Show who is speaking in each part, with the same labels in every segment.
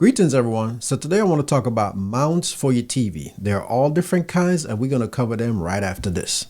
Speaker 1: Greetings everyone. So today I want to talk about mounts for your TV. They're all different kinds and we're going to cover them right after this.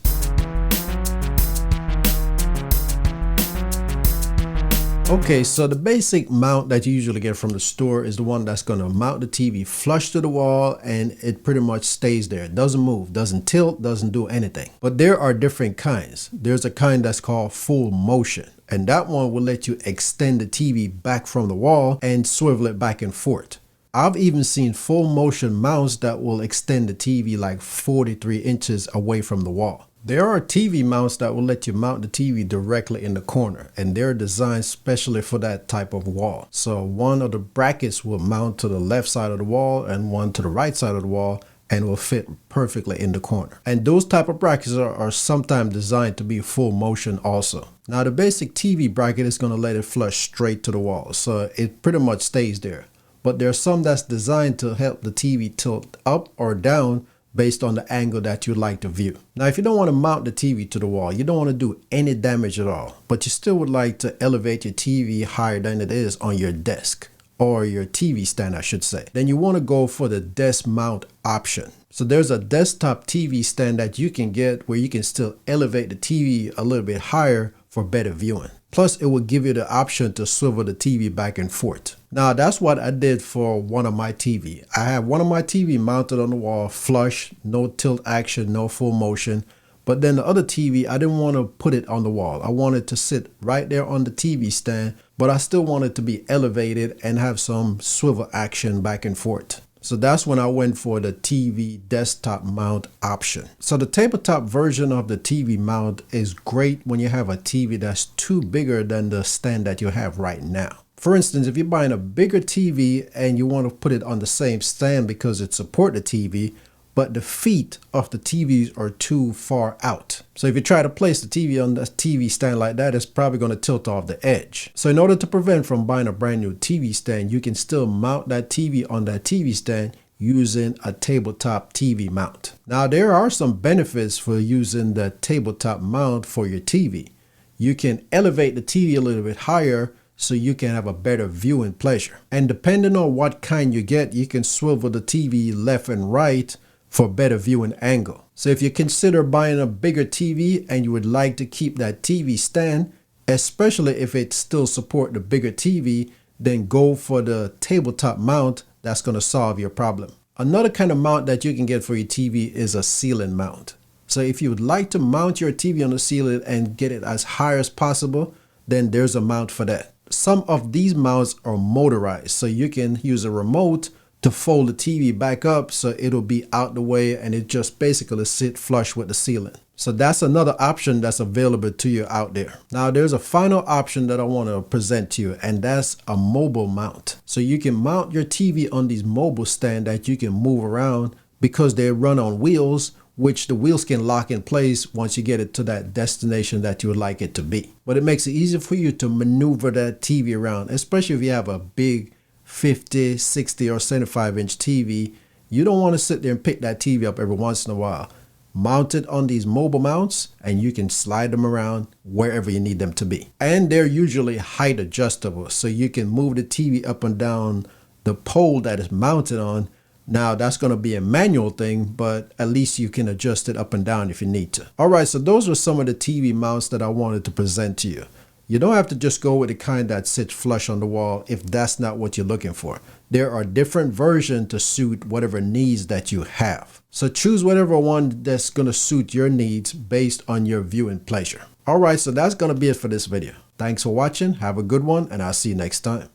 Speaker 1: Okay, so the basic mount that you usually get from the store is the one that's going to mount the TV flush to the wall and it pretty much stays there. It doesn't move, doesn't tilt, doesn't do anything. But there are different kinds. There's a kind that's called full motion. And that one will let you extend the TV back from the wall and swivel it back and forth. I've even seen full motion mounts that will extend the TV like 43 inches away from the wall. There are TV mounts that will let you mount the TV directly in the corner, and they're designed specially for that type of wall. So one of the brackets will mount to the left side of the wall and one to the right side of the wall, and will fit perfectly in the corner. And those type of brackets are sometimes designed to be full motion also. Now the basic TV bracket is going to let it flush straight to the wall, so it pretty much stays there. But there's some that's designed to help the TV tilt up or down based on the angle that you'd like to view. Now if you don't want to mount the TV to the wall, you don't want to do any damage at all, but you still would like to elevate your TV higher than it is on your desk, or your TV stand I should say, then you want to go for the desk mount option. So there's a desktop TV stand that you can get where you can still elevate the TV a little bit higher for better viewing. Plus it will give you the option to swivel the TV back and forth. Now that's what I did for one of my TV. I have one of my TV mounted on the wall flush, no tilt action, no full motion. But then the other TV, I didn't want to put it on the wall. I wanted to sit right there on the TV stand, but I still wanted to be elevated and have some swivel action back and forth. So that's when I went for the TV desktop mount option. So the tabletop version of the TV mount is great when you have a TV that's too bigger than the stand that you have right now. For instance, if you're buying a bigger TV and you want to put it on the same stand because it supports the TV, but the feet of the TVs are too far out. So if you try to place the TV on the TV stand like that, it's probably going to tilt off the edge. So in order to prevent from buying a brand new TV stand, you can still mount that TV on that TV stand using a tabletop TV mount. Now there are some benefits for using the tabletop mount for your TV. You can elevate the TV a little bit higher so you can have a better viewing pleasure. And depending on what kind you get, you can swivel the TV left and right for better viewing angle. So if you consider buying a bigger TV and you would like to keep that TV stand, especially if it still supports the bigger TV, then go for the tabletop mount. That's going to solve your problem. Another kind of mount that you can get for your TV is a ceiling mount. So if you would like to mount your TV on the ceiling and get it as high as possible, then there's a mount for that. Some of these mounts are motorized, so you can use a remote to fold the TV back up so it'll be out the way and it just basically sit flush with the ceiling. So that's another option that's available to you out there. Now there's a final option that I want to present to you, and that's a mobile mount. So you can mount your TV on these mobile stand that you can move around because they run on wheels, which the wheels can lock in place once you get it to that destination that you would like it to be. But it makes it easier for you to maneuver that TV around, especially if you have a big 50, 60 or 75 inch TV. You don't want to sit there and pick that TV up every once in a while. Mount it on these mobile mounts and you can slide them around wherever you need them to be. And they're usually height adjustable, so you can move the TV up and down the pole that is mounted on. Now that's going to be a manual thing, but at least you can adjust it up and down if you need to. All right, so those are some of the TV mounts that I wanted to present to you. You don't have to just go with the kind that sits flush on the wall if that's not what you're looking for. There are different versions to suit whatever needs that you have. So choose whatever one that's going to suit your needs based on your viewing pleasure. All right, so that's going to be it for this video. Thanks for watching. Have a good one, and I'll see you next time.